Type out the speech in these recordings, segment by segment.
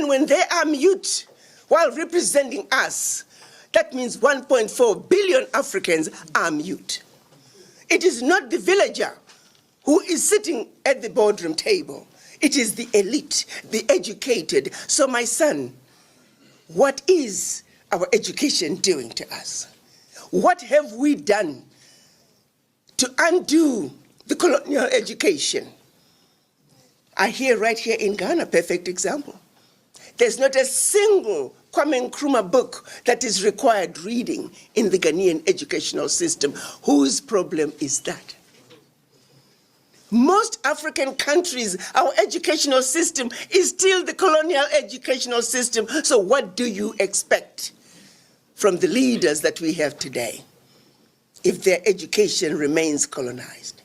when they are mute while representing us, that means 1.4 billion Africans are mute. It is not the villager who is sitting at the boardroom table. It is the elite, the educated. So my son, what is our education doing to us? What have we done to undo the colonial education? I hear right here in Ghana, perfect example. There's not a single Kwame Nkrumah book that is required reading in the Ghanaian educational system. Whose problem is that? Most African countries, our educational system is still the colonial educational system. So what do you expect from the leaders that we have today if their education remains colonized?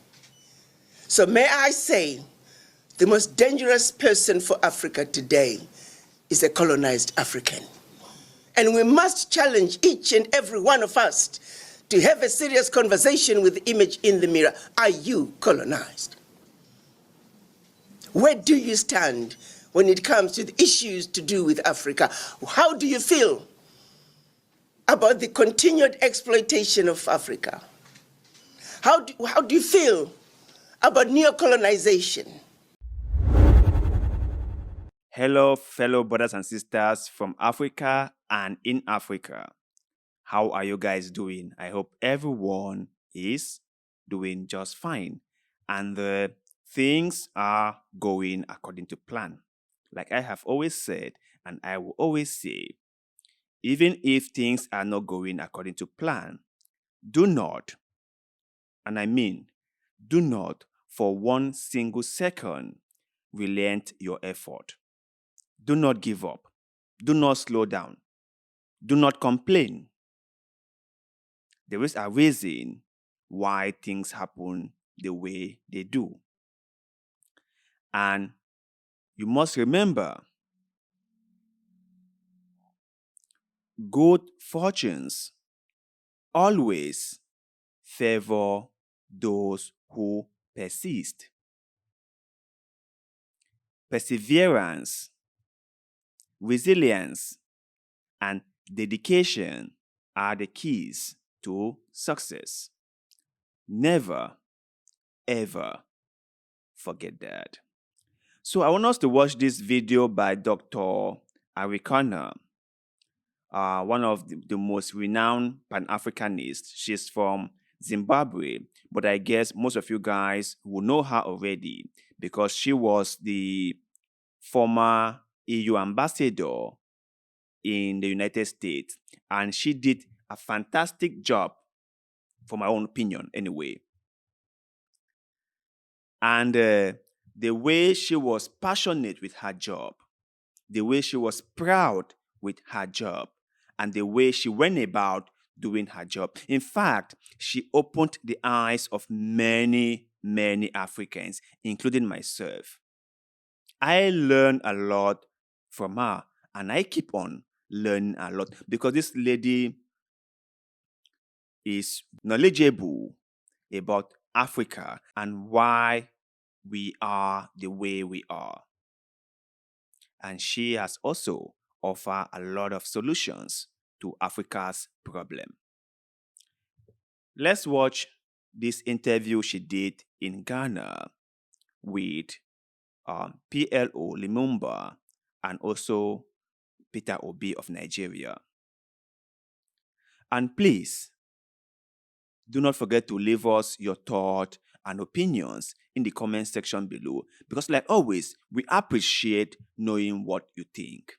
So may I say, the most dangerous person for Africa today is a colonized African. And we must challenge each and every one of us to have a serious conversation with the image in the mirror. Are you colonized? Where do you stand when it comes to the issues to do with Africa? How do you feel about the continued exploitation of Africa? How do you feel about neo-colonization? Hello, fellow brothers and sisters from Africa and in Africa. How are you guys doing? I hope everyone is doing just fine. And things are going according to plan. Like I have always said, and I will always say, even if things are not going according to plan, do not, and I mean, do not for one single second relent your effort. Do not give up. Do not slow down. Do not complain. There is a reason why things happen the way they do. And you must remember, good fortunes always favor those who persist. Perseverance, resilience, and dedication are the keys to success. Never, ever forget that. So I want us to watch this video by Dr. Arikana, one of the most renowned Pan-Africanists. She's from Zimbabwe, but I guess most of you guys will know her already because she was the former EU ambassador in the United States, and she did a fantastic job, for my own opinion anyway. And the way she was passionate with her job, the way she was proud with her job, and the way she went about doing her job. In fact, she opened the eyes of many, many Africans, including myself. I learned a lot from her, and I keep on learning a lot because this lady is knowledgeable about Africa and why we are the way we are. And she has also offered a lot of solutions to Africa's problem. Let's watch this interview she did in Ghana with PLO Lumumba and also Peter Obi of Nigeria. And please, do not forget to leave us your thoughts and opinions in the comment section below, because like always, we appreciate knowing what you think.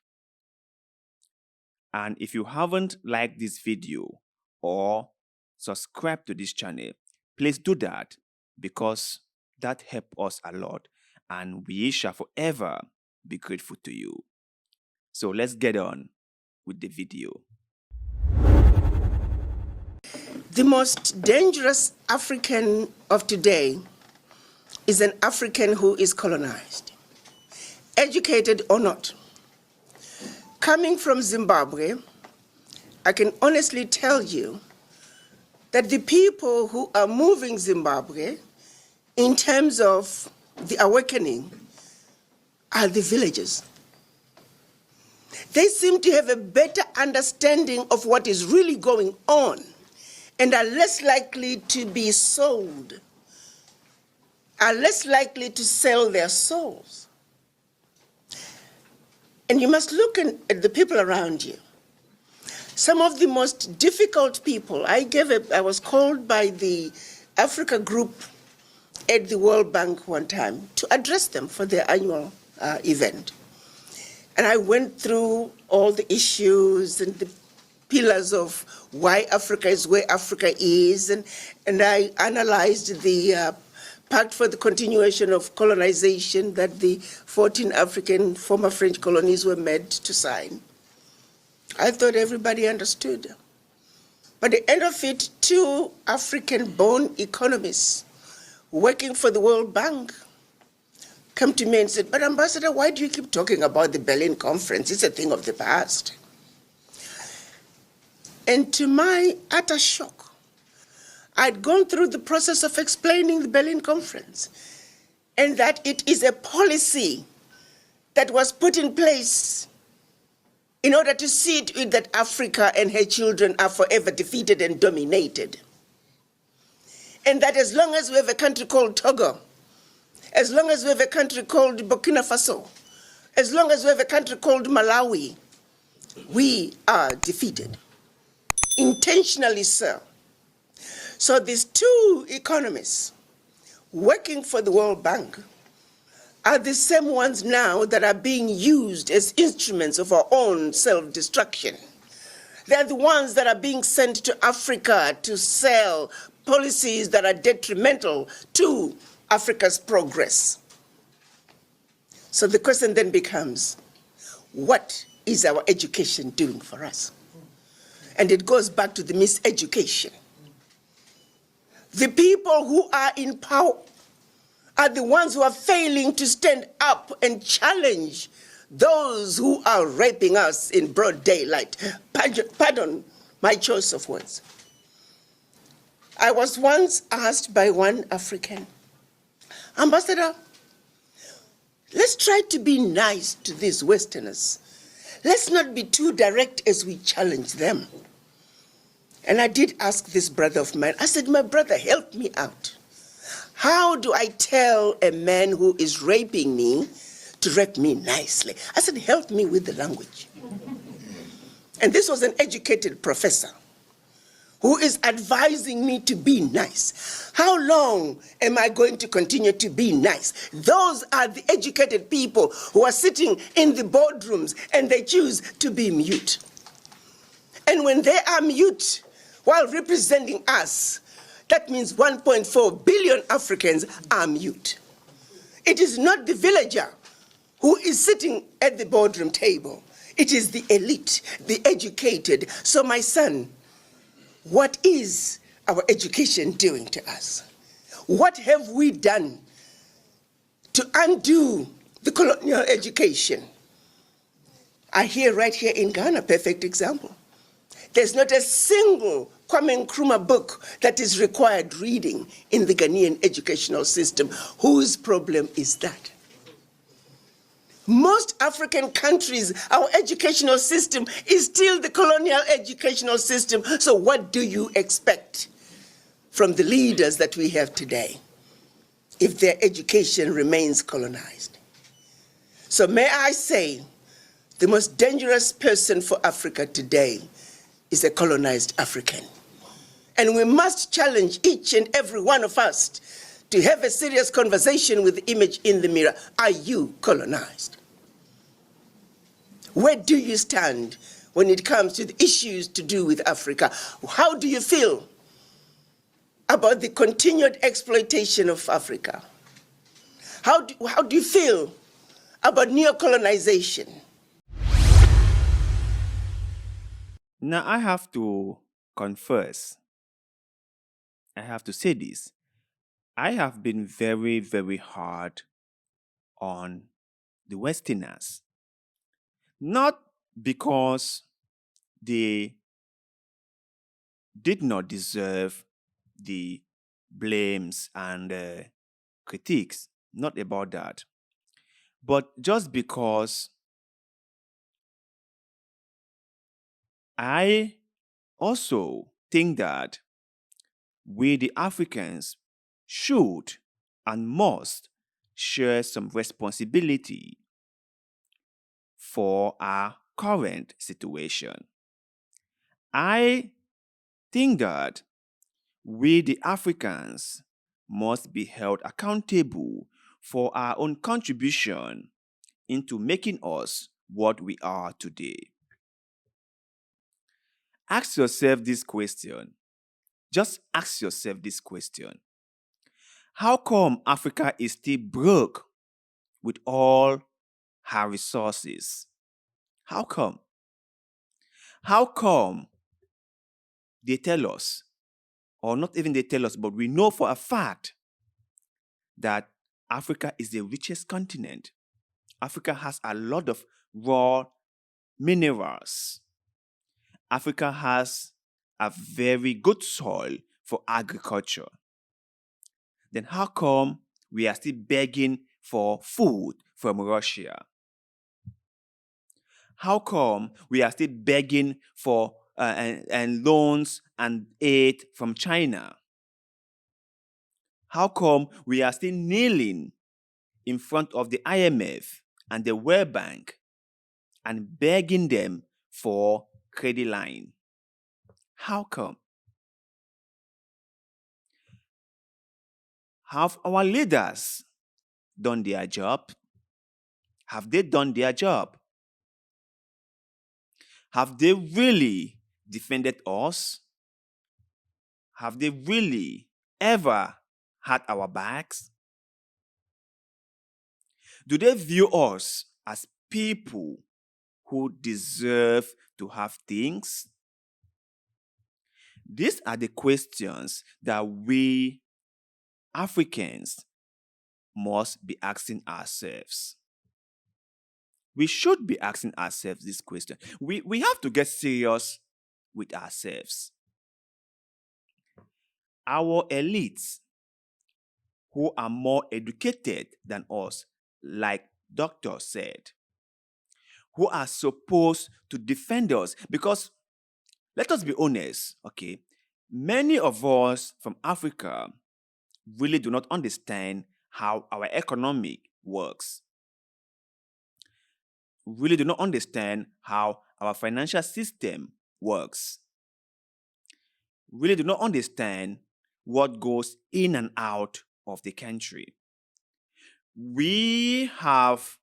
And if you haven't liked this video or subscribed to this channel, please do that, because that helps us a lot and we shall forever be grateful to you. So let's get on with the video. The most dangerous African of today is an African who is colonized, educated or not. Coming from Zimbabwe, I can honestly tell you that the people who are moving Zimbabwe in terms of the awakening are the villagers. They seem to have a better understanding of what is really going on and are less likely to be sold, are less likely to sell their souls. And you must look at the people around you. Some of the most difficult people, I was called by the Africa group at the World Bank one time to address them for their annual event. And I went through all the issues and the pillars of why Africa is where Africa is, and I analyzed the Pact for the Continuation of Colonization that the 14 African former French colonies were made to sign. I thought everybody understood. But at the end of it, two African-born economists working for the World Bank come to me and said, "But Ambassador, why do you keep talking about the Berlin Conference? It's a thing of the past." And to my utter shock, I'd gone through the process of explaining the Berlin Conference and that it is a policy that was put in place in order to see to it that Africa and her children are forever defeated and dominated. And that as long as we have a country called Togo, as long as we have a country called Burkina Faso, as long as we have a country called Malawi, we are defeated. Intentionally so. So these two economists working for the World Bank are the same ones now that are being used as instruments of our own self-destruction. They're the ones that are being sent to Africa to sell policies that are detrimental to Africa's progress. So the question then becomes, what is our education doing for us? And it goes back to the miseducation. The people who are in power are the ones who are failing to stand up and challenge those who are raping us in broad daylight. Pardon my choice of words. I was once asked by one African, "Ambassador, let's try to be nice to these Westerners. Let's not be too direct as we challenge them." And I did ask this brother of mine, I said, "My brother, help me out. How do I tell a man who is raping me to rape me nicely?" I said, "Help me with the language." And this was an educated professor who is advising me to be nice. How long am I going to continue to be nice? Those are the educated people who are sitting in the boardrooms and they choose to be mute. And when they are mute, while representing us, that means 1.4 billion Africans are mute. It is not the villager who is sitting at the boardroom table. It is the elite, the educated. So my son, what is our education doing to us? What have we done to undo the colonial education? I hear right here in Ghana, perfect example. There's not a single Kwame Nkrumah book that is required reading in the Ghanaian educational system. Whose problem is that? Most African countries, our educational system is still the colonial educational system. So what do you expect from the leaders that we have today if their education remains colonized? So may I say, the most dangerous person for Africa today is a colonized African. And we must challenge each and every one of us to have a serious conversation with the image in the mirror. Are you colonized? Where do you stand when it comes to the issues to do with Africa? How do you feel about the continued exploitation of Africa? How do you feel about neo-colonization? Now, I have to confess, I have to say this. I have been very, very hard on the Westerners. Not because they did not deserve the blames and critiques, not about that, but just because I also think that we, the Africans, should and must share some responsibility for our current situation. I think that we, the Africans, must be held accountable for our own contribution into making us what we are today. Ask yourself this question. Just ask yourself this question. How come Africa is still broke with all her resources? How come? How come they tell us, or not even they tell us, but we know for a fact that Africa is the richest continent? Africa has a lot of raw minerals. Africa has a very good soil for agriculture. Then how come we are still begging for food from Russia? How come we are still begging for and loans and aid from China? How come we are still kneeling in front of the IMF and the World Bank and begging them for credit line? How come? Have our leaders done their job? Have they done their job? Have they really defended us? Have they really ever had our backs? Do they view us as people who deserve to have things? These are the questions that we Africans must be asking ourselves. We should be asking ourselves this question. We have to get serious with ourselves. Our elites, who are more educated than us, like Doctor said, who are supposed to defend us, because let us be honest, okay, many of us from Africa really do not understand how our economic works. Really do not understand how our financial system works. Really do not understand what goes in and out of the country. We have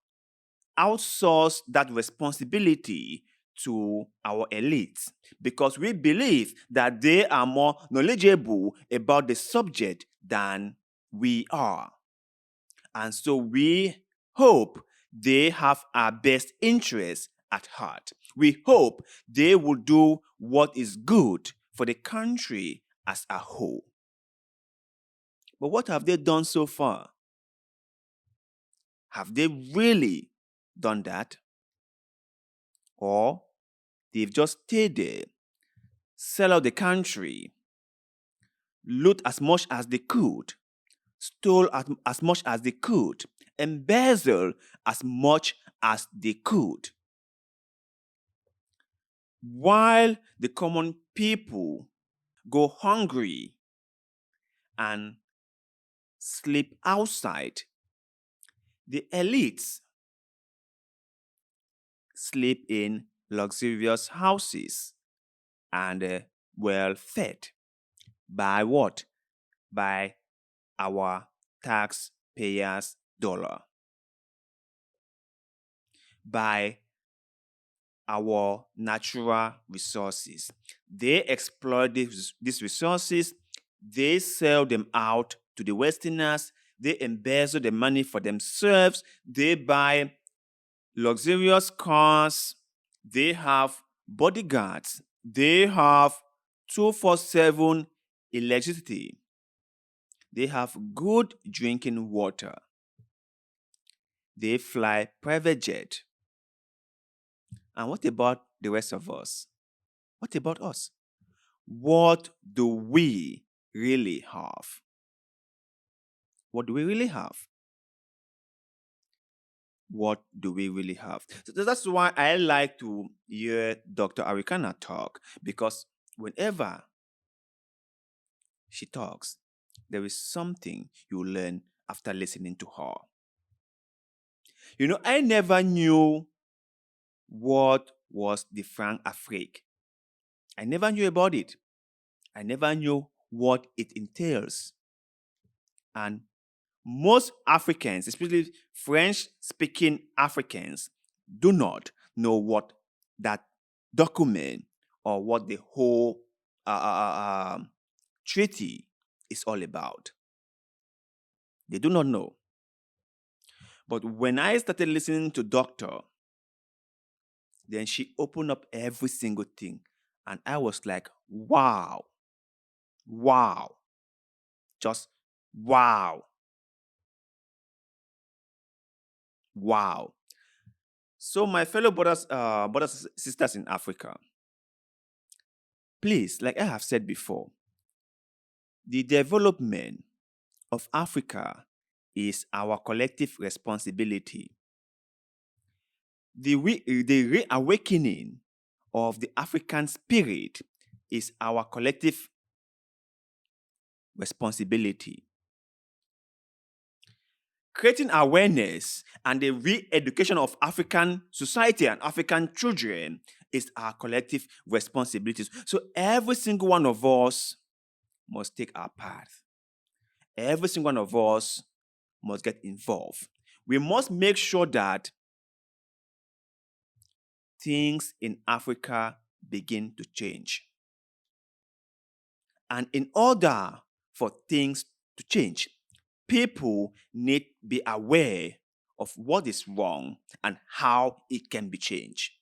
outsourced that responsibility to our elites because we believe that they are more knowledgeable about the subject than we are. And so we hope they have our best interests at heart. We hope they will do what is good for the country as a whole. But what have they done so far? Have they really done that? Or they've just stayed there, sell out the country, loot as much as they could, stole as much as they could, embezzle as much as they could, while the common people go hungry and sleep outside. The elites sleep in luxurious houses and well fed. By what? By our taxpayers' dollar. By our natural resources. They exploit these resources, they sell them out to the Westerners, they embezzle the money for themselves, they buy luxurious cars, they have bodyguards, they have 247 electricity, they have good drinking water, they fly private jet. And what about the rest of us? What about us? What do we really have? What do we really have? what do we really have? So that's why I like to hear Dr. Arikana talk, because whenever she talks, there is something you learn after listening to her. I never knew what was the Franc Afrique. I never knew about it. I never knew what it entails. And most Africans, especially French speaking Africans, do not know what that document or what the whole treaty is all about. They do not know. But when I started listening to Doctor, then she opened up every single thing. And I was like, wow, wow, just wow, wow. So my fellow brothers, sisters in Africa, please, like I have said before, the development of Africa is our collective responsibility. The reawakening of the African spirit is our collective responsibility. Creating awareness and the re-education of African society and African children is our collective responsibilities. So every single one of us must take our part. Every single one of us must get involved. We must make sure that things in Africa begin to change. And in order for things to change, people need to be aware of what is wrong and how it can be changed.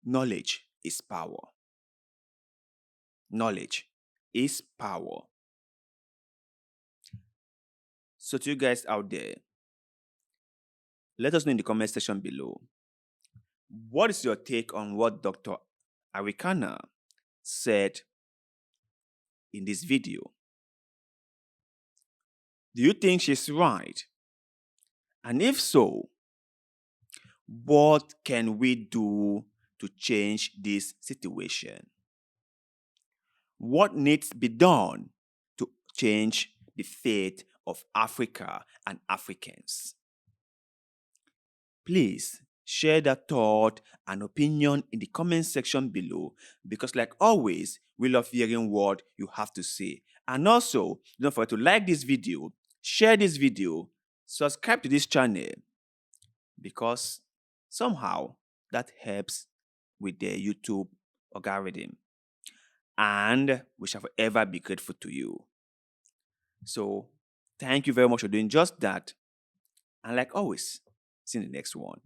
Knowledge is power. Knowledge is power. So to you guys out there, let us know in the comment section below. What is your take on what Dr. Arikana said in this video? Do you think she's right? And if so, what can we do to change this situation? What needs to be done to change the fate of Africa and Africans? Please share that thought and opinion in the comment section below, because like always, we love hearing what you have to say. And also, don't forget to like this video, share this video, subscribe to this channel, because somehow that helps with the YouTube algorithm. And we shall forever be grateful to you. So thank you very much for doing just that. And like always, see you in the next one.